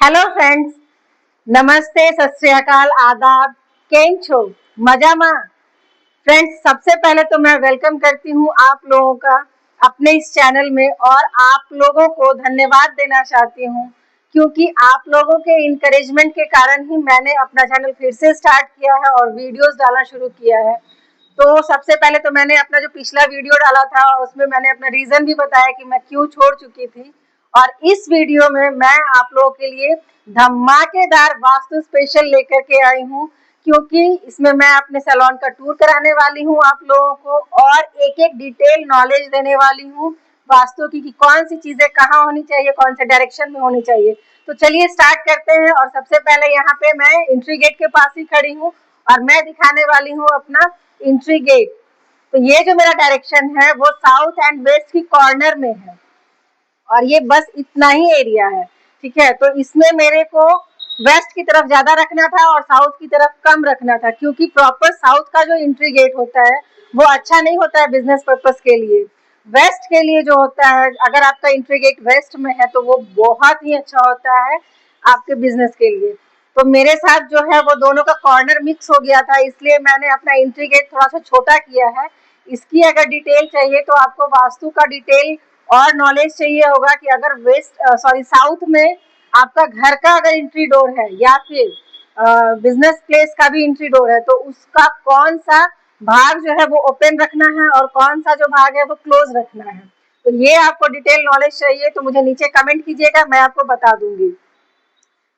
Hello friends, नमस्ते, सत श्री अकाल, आदाब, केम छो, मजामा। फ्रेंड्स, सबसे पहले तो मैं वेलकम करती हूँ आप लोगों का अपने इस चैनल में और आप लोगों को धन्यवाद देना चाहती हूँ क्योंकि आप लोगों के इनकरेजमेंट के कारण ही मैंने अपना चैनल फिर से स्टार्ट किया है और वीडियोस डालना शुरू किया है। तो सबसे पहले तो मैंने अपना जो पिछला वीडियो डाला था उसमें मैंने अपना रीजन भी बताया कि मैं क्यों छोड़ चुकी थी और इस वीडियो में मैं आप लोगों के लिए धमाकेदार वास्तु स्पेशल लेकर के आई हूँ क्योंकि इसमें मैं अपने सैलून का टूर कराने वाली हूँ आप लोगों को और एक एक डिटेल नॉलेज देने वाली हूँ वास्तु की कि कौन सी चीजें कहाँ होनी चाहिए, कौन से डायरेक्शन में होनी चाहिए। तो चलिए स्टार्ट करते हैं। और सबसे पहले यहाँ पे मैं एंट्री गेट के पास ही खड़ी हूँ और मैं दिखाने वाली हूँ अपना एंट्री गेट। तो ये जो मेरा डायरेक्शन है वो साउथ एंड वेस्ट की कॉर्नर में है और ये बस इतना ही एरिया है, ठीक है। तो इसमें मेरे को वेस्ट की तरफ ज्यादा रखना था और साउथ की तरफ कम रखना था क्योंकि प्रॉपर साउथ का जो एंट्री गेट होता है वो अच्छा नहीं होता है बिजनेस पर्पस के लिए। वेस्ट के लिए जो होता है, अगर आपका एंट्री गेट वेस्ट में है तो वो बहुत ही अच्छा होता है आपके बिजनेस के लिए। तो मेरे साथ जो है वो दोनों का कॉर्नर मिक्स हो गया था, इसलिए मैंने अपना एंट्री गेट थोड़ा सा छोटा किया है। इसकी अगर डिटेल चाहिए तो आपको वास्तु का डिटेल और नॉलेज चाहिए होगा कि अगर साउथ में आपका घर का अगर एंट्री डोर है या फिर बिजनेस प्लेस का भी एंट्री डोर है तो उसका कौन सा भाग जो है वो ओपन रखना है और कौन सा जो भाग है वो क्लोज रखना है। तो ये आपको डिटेल नॉलेज चाहिए तो मुझे नीचे कमेंट कीजिएगा, मैं आपको बता दूंगी।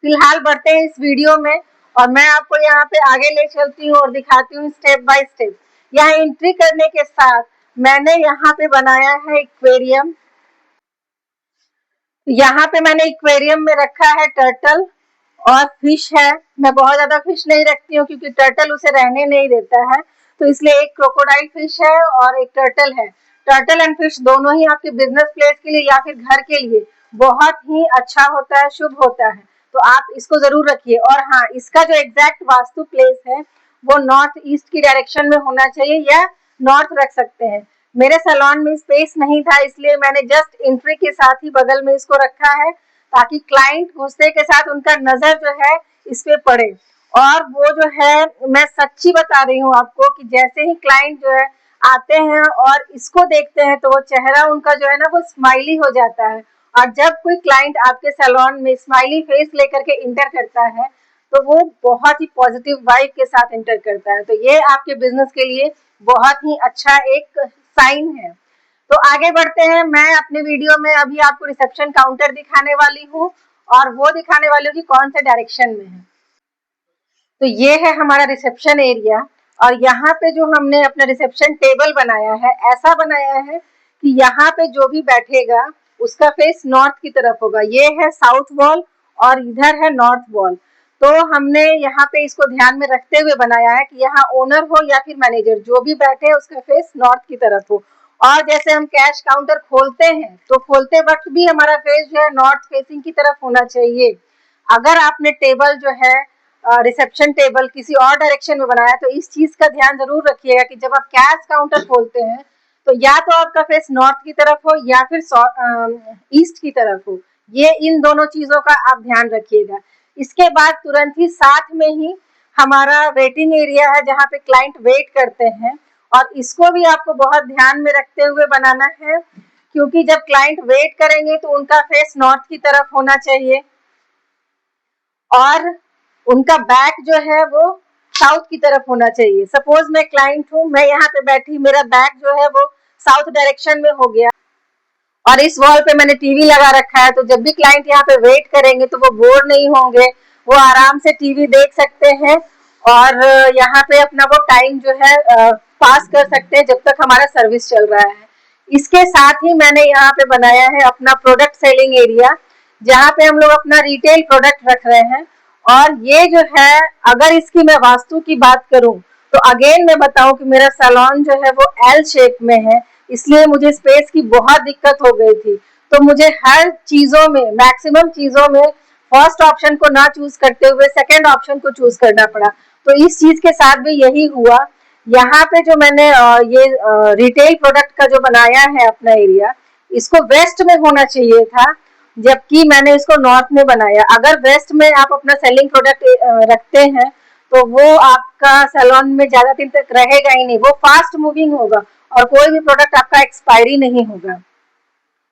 फिलहाल बढ़ते हैं इस वीडियो में और मैं आपको यहाँ पे आगे ले चलती हूँ और दिखाती हूँ स्टेप बाय स्टेप। यहाँ एंट्री करने के साथ मैंने यहाँ पे बनाया है एक्वेरियम। यहाँ पे मैंने एक्वेरियम में रखा है टर्टल और फिश है। मैं बहुत ज्यादा फिश नहीं रखती हूँ क्योंकि टर्टल उसे रहने नहीं देता है, तो इसलिए एक क्रोकोडाइल फिश है और एक टर्टल है। टर्टल एंड फिश दोनों ही आपके बिजनेस प्लेस के लिए या फिर घर के लिए बहुत ही अच्छा होता है, शुभ होता है, तो आप इसको जरूर रखिए। और हाँ, इसका जो एग्जैक्ट वास्तु प्लेस है वो नॉर्थ ईस्ट की डायरेक्शन में होना चाहिए या नॉर्थ रख सकते हैं। मेरे सैलून में स्पेस नहीं था इसलिए मैंने जस्ट एंट्री के साथ ही बगल में इसको रखा है ताकि क्लाइंट घुसने के साथ उनका नजर जो है इस पे पड़े। और वो जो है, मैं सच्ची बता रही हूँ आपको कि जैसे ही क्लाइंट जो है आते हैं और इसको देखते हैं तो वो चेहरा उनका जो है ना वो स्माइली हो जाता है। और जब कोई क्लाइंट आपके सैलून में स्माइली फेस लेकर के इंटर करता है तो वो बहुत ही पॉजिटिव वाइब के साथ इंटर करता है। तो ये आपके बिजनेस के लिए बहुत ही अच्छा एक साइन है। तो आगे बढ़ते हैं। मैं अपने वीडियो में अभी आपको रिसेप्शन काउंटर दिखाने वाली हूँ और वो दिखाने वाली हूँ कि कौन से डायरेक्शन में है। तो ये है हमारा रिसेप्शन एरिया और यहाँ पे जो हमने अपना रिसेप्शन टेबल बनाया है, ऐसा बनाया है कि यहाँ पे जो भी बैठेगा उसका फेस नॉर्थ की तरफ होगा। ये है साउथ वॉल और इधर है नॉर्थ वॉल। तो हमने यहाँ पे इसको ध्यान में रखते हुए बनाया है कि यहाँ ओनर हो या फिर मैनेजर जो भी बैठे उसका फेस नॉर्थ की तरफ हो। और जैसे हम कैश काउंटर खोलते हैं तो खोलते वक्त भी हमारा फेस जो है नॉर्थ फेसिंग की तरफ होना चाहिए। अगर आपने टेबल जो है रिसेप्शन टेबल किसी और डायरेक्शन में बनाया तो इस चीज का ध्यान जरूर रखिएगा कि जब आप कैश काउंटर खोलते हैं तो या तो आपका फेस नॉर्थ की तरफ हो या फिर ईस्ट की तरफ हो। ये इन दोनों चीजों का आप ध्यान रखिएगा। इसके बाद तुरंत ही साथ में ही हमारा वेटिंग एरिया है जहाँ पे क्लाइंट वेट करते हैं और इसको भी आपको बहुत ध्यान में रखते हुए बनाना है क्योंकि जब क्लाइंट वेट करेंगे तो उनका फेस नॉर्थ की तरफ होना चाहिए और उनका बैक जो है वो साउथ की तरफ होना चाहिए। सपोज मैं क्लाइंट हूँ, मैं यहाँ पे बैठी, मेरा बैक जो है वो साउथ डायरेक्शन में हो गया और इस वॉल पे मैंने टीवी लगा रखा है, तो जब भी क्लाइंट यहाँ पे वेट करेंगे तो वो बोर नहीं होंगे, वो आराम से टीवी देख सकते हैं और यहाँ पे अपना वो टाइम जो है पास कर सकते हैं जब तक हमारा सर्विस चल रहा है। इसके साथ ही मैंने यहाँ पे बनाया है अपना प्रोडक्ट सेलिंग एरिया जहाँ पे हम लोग अपना रिटेल प्रोडक्ट रख रहे हैं। और ये जो है, अगर इसकी मैं वास्तु की बात करूं तो अगेन मैं बताऊं कि मेरा सैलून जो है वो एल शेप में है, इसलिए मुझे स्पेस की बहुत दिक्कत हो गई थी। तो मुझे हर चीजों में, मैक्सिमम चीजों में फर्स्ट ऑप्शन को ना चूज करते हुए सेकंड ऑप्शन को चूज करना पड़ा। तो इस चीज के साथ भी यही हुआ। यहाँ पे जो मैंने ये रिटेल प्रोडक्ट का जो बनाया है अपना एरिया, इसको वेस्ट में होना चाहिए था जबकि मैंने इसको नॉर्थ में बनाया। अगर वेस्ट में आप अपना सेलिंग प्रोडक्ट रखते हैं तो वो आपका सैलून में ज्यादा दिन तक रहेगा ही नहीं, वो फास्ट मूविंग होगा और कोई भी प्रोडक्ट आपका एक्सपायरी नहीं होगा।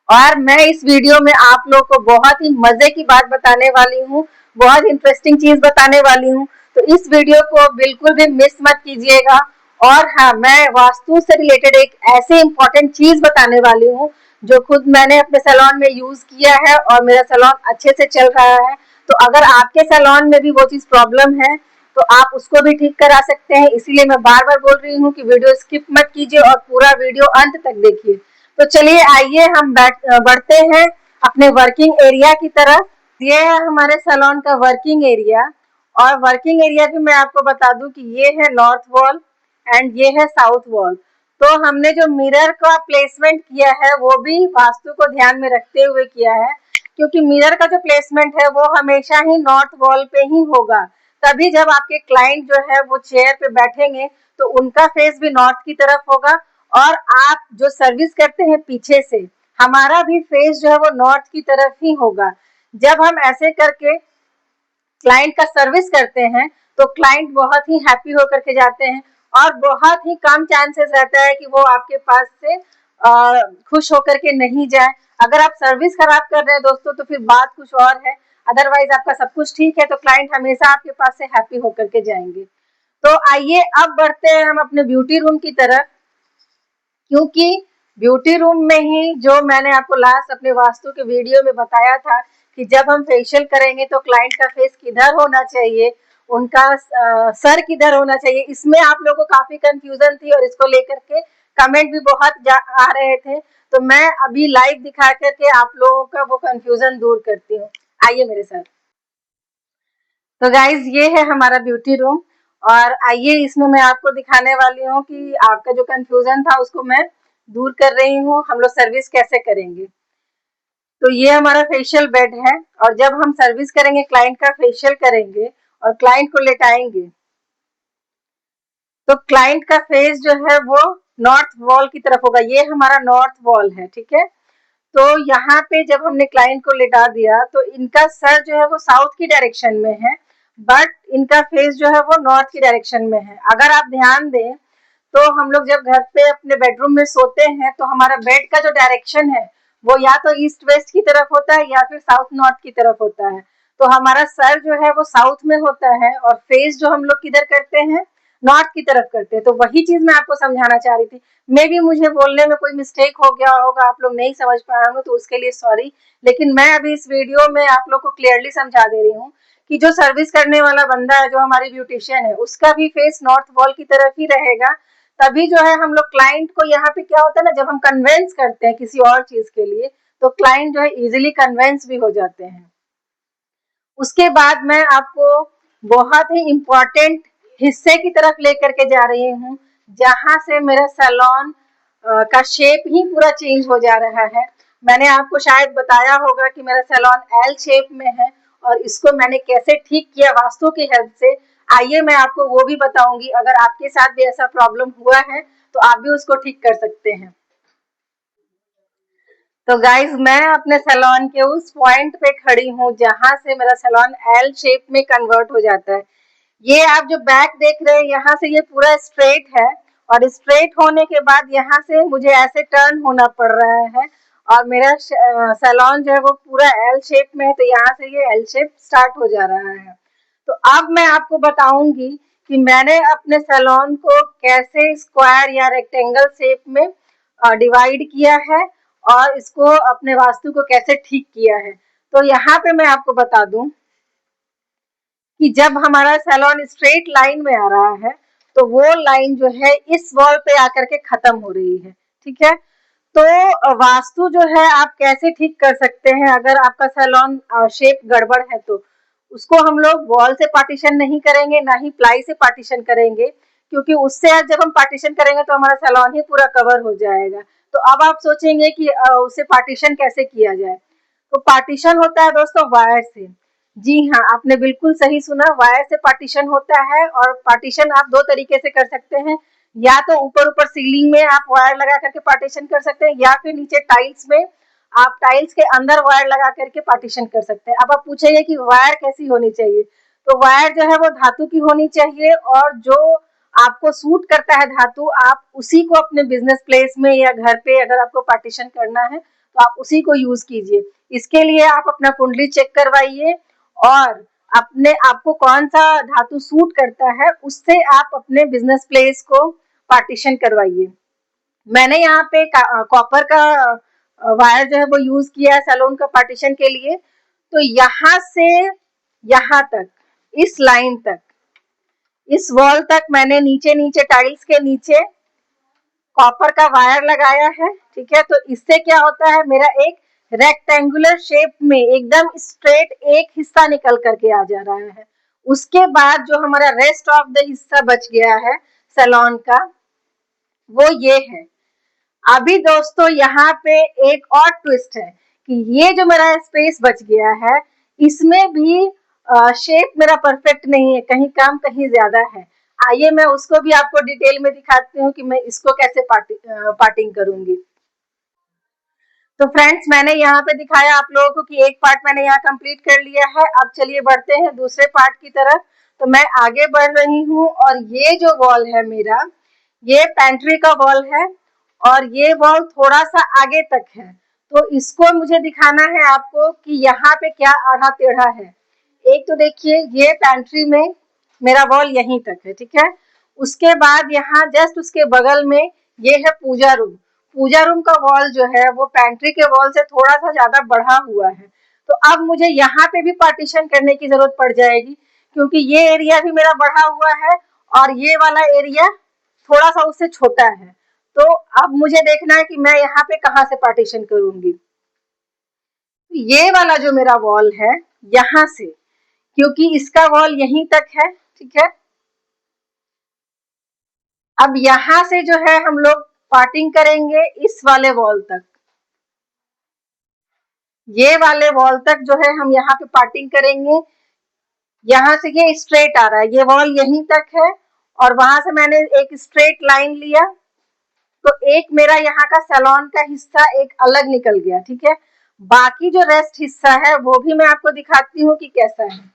और मैं इस वीडियो में आप लोग को बहुत ही मजे की बात बताने वाली हूँ, बहुत इंटरेस्टिंग चीज बताने वाली हूँ, तो इस वीडियो को बिल्कुल भी मिस मत कीजिएगा। और हाँ, मैं वास्तु से रिलेटेड एक ऐसे इम्पोर्टेंट चीज बताने वाली हूँ जो खुद मैंने अपने सैलून में यूज किया है और मेरा सैलून अच्छे से चल रहा है। तो अगर आपके सैलून में भी वो चीज प्रॉब्लम है तो आप उसको भी ठीक करा सकते हैं। इसीलिए मैं बार बार बोल रही हूँ कि वीडियो स्किप मत कीजिए और पूरा वीडियो अंत तक देखिए। तो चलिए आइए हम बढ़ते हैं अपने वर्किंग एरिया की तरफ। ये है हमारे सैलून का वर्किंग एरिया, और वर्किंग एरिया भी मैं आपको बता दूं कि ये है नॉर्थ वॉल एंड ये है साउथ वॉल। तो हमने जो मिरर का प्लेसमेंट किया है वो भी वास्तु को ध्यान में रखते हुए किया है, क्योंकि मिरर का जो प्लेसमेंट है वो हमेशा ही नॉर्थ वॉल पे ही होगा। तभी जब आपके क्लाइंट जो है वो चेयर पे बैठेंगे तो उनका फेस भी नॉर्थ की तरफ होगा, और आप जो सर्विस करते हैं पीछे से, हमारा भी फेस जो है वो नॉर्थ की तरफ ही होगा। जब हम ऐसे करके क्लाइंट का सर्विस करते हैं तो क्लाइंट बहुत ही हैप्पी होकर के जाते हैं, और बहुत ही कम चांसेस रहता है कि वो आपके पास से खुश होकर के नहीं जाए। अगर आप सर्विस खराब कर रहे हैं दोस्तों तो फिर बात कुछ और है, अदरवाइज आपका सब कुछ ठीक है तो क्लाइंट हमेशा आपके पास से हैप्पी होकर के जाएंगे। तो आइए अब बढ़ते हैं हम अपने ब्यूटी रूम की तरफ, क्योंकि ब्यूटी रूम में ही जो मैंने आपको लास्ट अपने वास्तु के वीडियो में बताया था कि जब हम फेशियल करेंगे तो क्लाइंट का फेस किधर होना चाहिए, उनका सर किधर होना चाहिए, इसमें आप लोगों को काफी कंफ्यूजन थी और इसको लेकर के कमेंट भी बहुत आ रहे थे। तो मैं अभी लाइव दिखा करके आप लोगों का वो कंफ्यूजन दूर करती हूँ। आइए मेरे साथ। तो गाइज ये है हमारा ब्यूटी रूम, और आइए इसमें मैं आपको दिखाने वाली हूँ कि आपका जो कंफ्यूजन था उसको मैं दूर कर रही हूँ, हम लोग सर्विस कैसे करेंगे। तो ये हमारा फेशियल बेड है, और जब हम सर्विस करेंगे क्लाइंट का फेशियल करेंगे और क्लाइंट को लेटाएंगे तो क्लाइंट का फेस जो है वो नॉर्थ वॉल की तरफ होगा। ये हमारा नॉर्थ वॉल है, ठीक है। तो यहाँ पे जब हमने क्लाइंट को लेटा दिया तो इनका सर जो है वो साउथ की डायरेक्शन में है, बट इनका फेस जो है वो नॉर्थ की डायरेक्शन में है। अगर आप ध्यान दें तो हम लोग जब घर पे अपने बेडरूम में सोते हैं तो हमारा बेड का जो डायरेक्शन है वो या तो ईस्ट वेस्ट की तरफ होता है या फिर साउथ नॉर्थ की तरफ होता है। तो हमारा सर जो है वो साउथ में होता है और फेस जो हम लोग किधर करते हैं, नॉर्थ की तरफ करते हैं। तो वही चीज मैं आपको समझाना चाह रही थी। मे भी मुझे बोलने में कोई मिस्टेक हो गया होगा, आप लोग नहीं समझ पाए होंगे तो उसके लिए सॉरी, लेकिन मैं अभी इस वीडियो में आप लोग को क्लियरली समझा दे रही हूँ कि जो सर्विस करने वाला बंदा है, जो हमारी ब्यूटिशियन है, उसका भी फेस नॉर्थ वॉल की तरफ ही रहेगा। तभी जो है हम लोग क्लाइंट को, यहाँ पे क्या होता है ना, जब हम कन्वेंस करते हैं किसी और चीज के लिए तो क्लाइंट जो है इजिली कन्वेंस भी हो जाते हैं। उसके बाद मैं आपको बहुत ही इम्पोर्टेंट हिस्से की तरफ लेकर के जा रही हूँ, जहां से मेरा सैलून का शेप ही पूरा चेंज हो जा रहा है। मैंने आपको शायद बताया होगा कि मेरा सैलून एल शेप में है और इसको मैंने कैसे ठीक किया वास्तु की हेल्प से। आइए मैं आपको वो भी बताऊंगी, अगर आपके साथ भी ऐसा प्रॉब्लम हुआ है तो आप भी उसको ठीक कर सकते हैं। तो गाइज मैं अपने सैलून के उस पॉइंट पे खड़ी हूँ जहां से मेरा सैलून एल शेप में कन्वर्ट हो जाता है। ये आप जो बैक देख रहे हैं यहाँ से ये पूरा स्ट्रेट है, और स्ट्रेट होने के बाद यहाँ से मुझे ऐसे टर्न होना पड़ रहा है, और मेरा सैलून जो है वो पूरा एल शेप में है, तो यहाँ से ये एल शेप स्टार्ट हो जा रहा है। तो अब मैं आपको बताऊंगी कि मैंने अपने सैलून को कैसे स्क्वायर या रेक्टेंगल शेप में डिवाइड किया है और इसको अपने वास्तु को कैसे ठीक किया है। तो यहाँ पे मैं आपको बता दूं कि जब हमारा सैलून स्ट्रेट लाइन में आ रहा है तो वो लाइन जो है इस वॉल पे आकर के खत्म हो रही है, ठीक है। तो वास्तु जो है आप कैसे ठीक कर सकते हैं, अगर आपका सैलून शेप गड़बड़ है तो उसको हम लोग वॉल से पार्टीशन नहीं करेंगे, ना ही प्लाई से पार्टीशन करेंगे, क्योंकि उससे जब हम पार्टीशन करेंगे तो हमारा सैलून ही पूरा कवर हो जाएगा। तो अब आप सोचेंगे कि उसे पार्टीशन कैसे किया जाए। तो पार्टीशन होता है दोस्तों वायर से। जी हाँ, आपने बिल्कुल सही सुना, वायर से पार्टीशन होता है। और पार्टीशन आप दो तरीके से कर सकते हैं, या तो ऊपर ऊपर सीलिंग में आप वायर लगा करके पार्टीशन कर सकते हैं, या फिर नीचे टाइल्स में आप टाइल्स के अंदर वायर लगा करके पार्टीशन कर सकते हैं। अब आप पूछेंगे कि वायर कैसी होनी चाहिए, तो वायर जो है वो धातु की होनी चाहिए, और जो आपको सूट करता है धातु, आप उसी को अपने बिजनेस प्लेस में या घर पे अगर आपको पार्टीशन करना है तो आप उसी को यूज कीजिए। इसके लिए आप अपना कुंडली चेक करवाइए, और अपने आपको कौन सा धातु सूट करता है उससे आप अपने बिजनेस प्लेस को पार्टीशन करवाइए। मैंने यहाँ पे कॉपर का वायर जो है वो यूज किया है सैलून का पार्टीशन के लिए। तो यहाँ से यहाँ तक, इस लाइन तक, इस वॉल तक मैंने नीचे नीचे टाइल्स के नीचे कॉपर का वायर लगाया है, ठीक है। तो इससे क्या होता है, मेरा एक रेक्टेंगुलर शेप में एकदम स्ट्रेट एक हिस्सा निकल करके आ जा रहा है। उसके बाद जो हमारा रेस्ट ऑफ द हिस्सा बच गया है सैलून का, वो ये है। अभी दोस्तों यहाँ पे एक और ट्विस्ट है कि ये जो मेरा स्पेस बच गया है, इसमें भी शेप मेरा परफेक्ट नहीं है, कहीं कम कहीं ज्यादा है। आइए मैं उसको भी आपको डिटेल में दिखाती हूँ कि मैं इसको कैसे पार्टिंग करूंगी। तो फ्रेंड्स, मैंने यहाँ पे दिखाया आप लोगों को कि एक पार्ट मैंने यहाँ कंप्लीट कर लिया है। अब चलिए बढ़ते हैं दूसरे पार्ट की तरफ। तो मैं आगे बढ़ रही हूँ, और ये जो वॉल है मेरा, ये पेंट्री का वॉल है, और ये वॉल थोड़ा सा आगे तक है। तो इसको मुझे दिखाना है आपको कि यहाँ पे क्या आढ़ा टेढ़ा है। एक तो देखिए, ये पेंट्री में मेरा वॉल यहीं तक है, ठीक है। उसके बाद यहाँ जस्ट उसके बगल में ये है पूजा रूम। पूजा रूम का वॉल जो है वो पेंट्री के वॉल से थोड़ा सा ज्यादा बढ़ा हुआ है। तो अब मुझे यहाँ पे भी पार्टीशन करने की जरूरत पड़ जाएगी, क्योंकि ये एरिया भी मेरा बढ़ा हुआ है और ये वाला एरिया थोड़ा सा उससे छोटा है। तो अब मुझे देखना है कि मैं यहाँ पे कहाँ से पार्टीशन करूंगी। ये वाला जो मेरा वॉल है, यहाँ से, क्योंकि इसका वॉल यहीं तक है, ठीक है। अब यहाँ से जो है हम लोग पार्टिंग करेंगे इस वाले वॉल तक। ये वाले वॉल तक जो है हम यहाँ पे पार्टिंग करेंगे। यहाँ से ये स्ट्रेट आ रहा है, ये वॉल यहीं तक है, और वहां से मैंने एक स्ट्रेट लाइन लिया, तो एक मेरा यहाँ का सैलून का हिस्सा एक अलग निकल गया, ठीक है। बाकी जो रेस्ट हिस्सा है वो भी मैं आपको दिखाती हूँ कि कैसा है।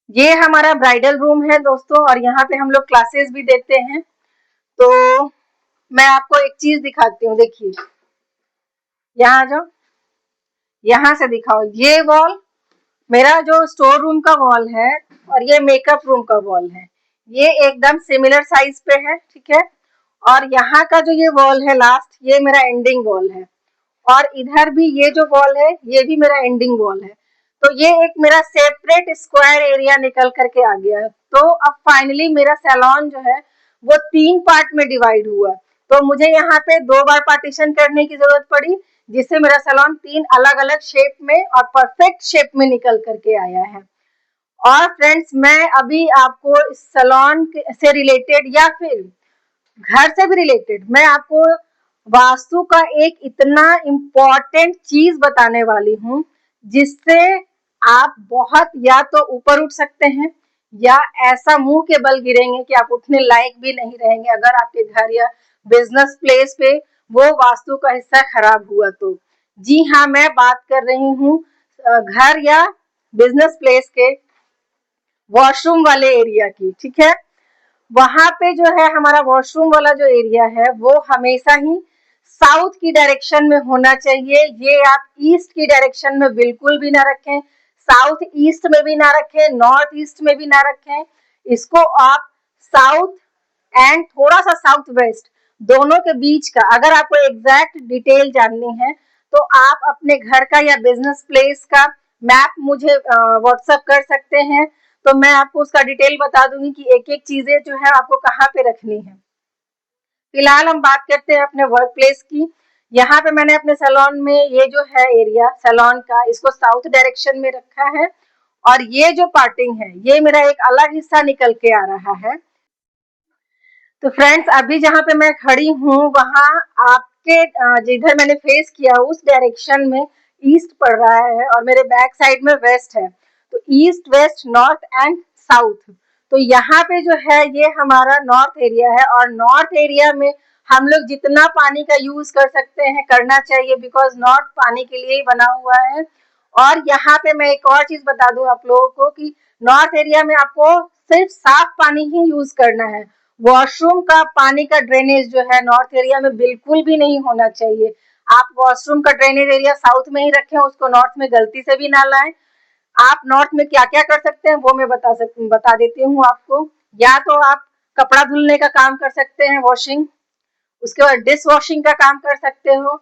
ये हमारा ब्राइडल रूम है दोस्तों, और यहाँ पे हम लोग क्लासेस भी देते हैं। तो मैं आपको एक चीज दिखाती हूँ, देखिए, यहाँ जो, यहाँ से दिखाओ, ये वॉल मेरा जो स्टोर रूम का वॉल है, और ये मेकअप रूम का वॉल है, ये एकदम सिमिलर साइज पे है, ठीक है। और यहाँ का जो ये वॉल है लास्ट, ये मेरा एंडिंग वॉल है, और इधर भी ये जो वॉल है ये भी मेरा एंडिंग वॉल है। तो ये एक मेरा सेपरेट स्क्वायर एरिया निकल करके आ गया है। तो अब फाइनली मेरा सैलून जो है वो 3 पार्ट में डिवाइड हुआ। तो मुझे यहाँ पे 2 बार पार्टीशन करने की जरूरत पड़ी, जिससे मेरा सैलून 3 अलग अलग शेप में और परफेक्ट शेप में निकल करके आया है। और फ्रेंड्स, मैं अभी आपको इस सैलून से रिलेटेड या फिर घर से भी रिलेटेड मैं आपको वास्तु का एक इतना इम्पोर्टेंट चीज बताने वाली हूँ, जिससे आप बहुत या तो ऊपर उठ सकते हैं, या ऐसा मुंह के बल गिरेंगे कि आप उठने लायक भी नहीं रहेंगे अगर आपके घर या बिजनेस प्लेस पे वो वास्तु का हिस्सा खराब हुआ तो। जी हाँ, मैं बात कर रही हूँ घर या बिजनेस प्लेस के वॉशरूम वाले एरिया की, ठीक है। वहां पे जो है हमारा वॉशरूम वाला जो एरिया है वो हमेशा ही साउथ की डायरेक्शन में होना चाहिए। ये आप ईस्ट की डायरेक्शन में बिल्कुल भी ना रखें, साउथ ईस्ट में भी ना रखें, नॉर्थ ईस्ट में भी ना रखें। इसको आप साउथ एंड थोड़ा सा साउथ वेस्ट, दोनों के बीच का, अगर आपको एग्जैक्ट डिटेल जाननी है तो आप अपने घर का या बिजनेस प्लेस का मैप मुझे व्हाट्सएप कर सकते हैं। तो मैं आपको उसका डिटेल बता दूंगी कि एक एक चीजें जो है आपको कहाँ पे रखनी है। फिलहाल हम बात करते हैं अपने वर्क प्लेस की। यहाँ पे मैंने अपने सैलून में ये जो है एरिया सैलून का, इसको साउथ डायरेक्शन में रखा है, और ये जो पार्टिंग है ये मेरा एक अलग हिस्सा निकल के आ रहा है। तो फ्रेंड्स, अभी जहाँ पे मैं खड़ी हूँ वहाँ आपके जिधर मैंने फेस किया उस डायरेक्शन में ईस्ट पड़ रहा है, और मेरे बैक साइड में वेस्ट है। तो east, west, north and south तो यहाँ पे जो है ये हमारा नॉर्थ एरिया है, और नॉर्थ एरिया में हम लोग जितना पानी का यूज कर सकते हैं करना चाहिए, बिकॉज नॉर्थ पानी के लिए ही बना हुआ है। और यहाँ पे मैं एक और चीज बता दूं आप लोगों को कि नॉर्थ एरिया में आपको सिर्फ साफ पानी ही यूज करना है। वॉशरूम का पानी का ड्रेनेज जो है नॉर्थ एरिया में बिल्कुल भी नहीं होना चाहिए। आप वॉशरूम का ड्रेनेज एरिया साउथ में ही रखें, उसको नॉर्थ में गलती से भी ना लाएं। आप नॉर्थ में क्या क्या कर सकते हैं वो मैं बता देती हूँ आपको। या तो आप कपड़ा धुलने का काम कर सकते हैं, वॉशिंग, उसके बाद डिश वॉशिंग का काम कर सकते हो।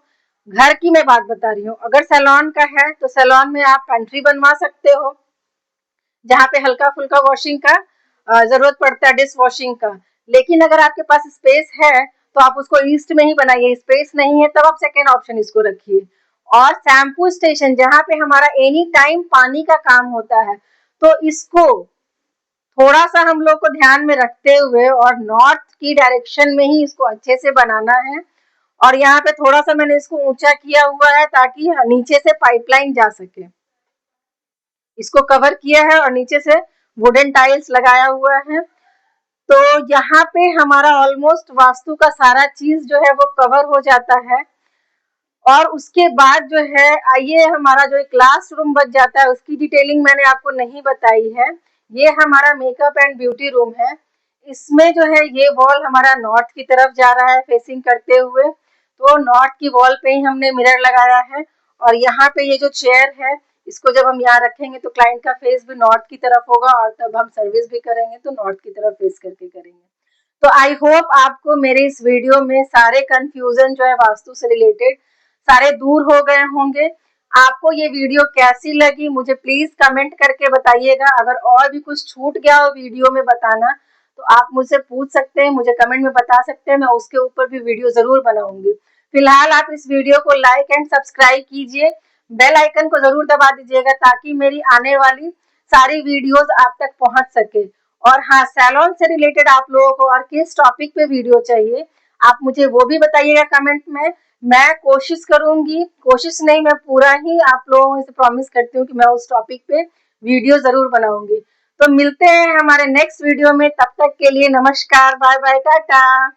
घर की मैं बात बता रही हूँ। अगर सैलून का है तो सैलून में आप पेंट्री बनवा सकते हो, जहाँ पे हल्का फुल्का वॉशिंग का जरूरत पड़ता है, डिश वॉशिंग का। लेकिन अगर आपके पास स्पेस है तो आप उसको ईस्ट में ही बनाइए, स्पेस नहीं है तब आप सेकेंड ऑप्शन इसको रखिए। और शैम्पू स्टेशन जहाँ पे हमारा एनी टाइम पानी का काम होता है, तो इसको थोड़ा सा हम लोग को ध्यान में रखते हुए और नॉर्थ की डायरेक्शन में ही इसको अच्छे से बनाना है। और यहाँ पे थोड़ा सा मैंने इसको ऊंचा किया हुआ है ताकि नीचे से पाइपलाइन जा सके। इसको कवर किया है और नीचे से वुडन टाइल्स लगाया हुआ है। तो यहाँ पे हमारा ऑलमोस्ट वास्तु का सारा चीज जो है वो कवर हो जाता है। और उसके बाद जो है आइए हमारा जो क्लास रूम बच जाता है, उसकी डिटेलिंग मैंने आपको नहीं बताई है। ये हमारा मेकअप एंड ब्यूटी रूम है। इसमें जो है ये वॉल हमारा नॉर्थ की तरफ जा रहा है फेसिंग करते हुए, तो नॉर्थ की वॉल पे ही हमने मिरर लगाया है। और यहाँ पे ये जो चेयर है, इसको जब हम यहाँ रखेंगे तो क्लाइंट का फेस भी नॉर्थ की तरफ होगा, और तब हम सर्विस भी करेंगे तो नॉर्थ की तरफ फेस करके करेंगे। तो आई होप आपको मेरे इस वीडियो में सारे कंफ्यूजन जो है वास्तु से रिलेटेड सारे दूर हो गए होंगे। आपको ये वीडियो कैसी लगी मुझे प्लीज कमेंट करके बताइएगा। अगर और भी कुछ छूट गया हो वीडियो में बताना तो आप मुझसे पूछ सकते हैं, मुझे कमेंट में बता सकते हैं, मैं उसके ऊपर भी वीडियो जरूर बनाऊंगी। फिलहाल आप इस वीडियो को लाइक एंड सब्सक्राइब कीजिए, बेल आइकन को जरूर दबा दीजिएगा ताकि मेरी आने वाली सारी वीडियोस आप तक पहुंच सके। और हाँ, सैलून से रिलेटेड आप लोगों को और किस टॉपिक पे वीडियो चाहिए आप मुझे वो भी बताइएगा कमेंट में। मैं कोशिश करूंगी, कोशिश नहीं मैं पूरा ही आप लोगों से प्रॉमिस करती हूँ कि मैं उस टॉपिक पे वीडियो जरूर बनाऊंगी। तो मिलते हैं हमारे नेक्स्ट वीडियो में, तब तक के लिए नमस्कार, बाय बाय, टाटा।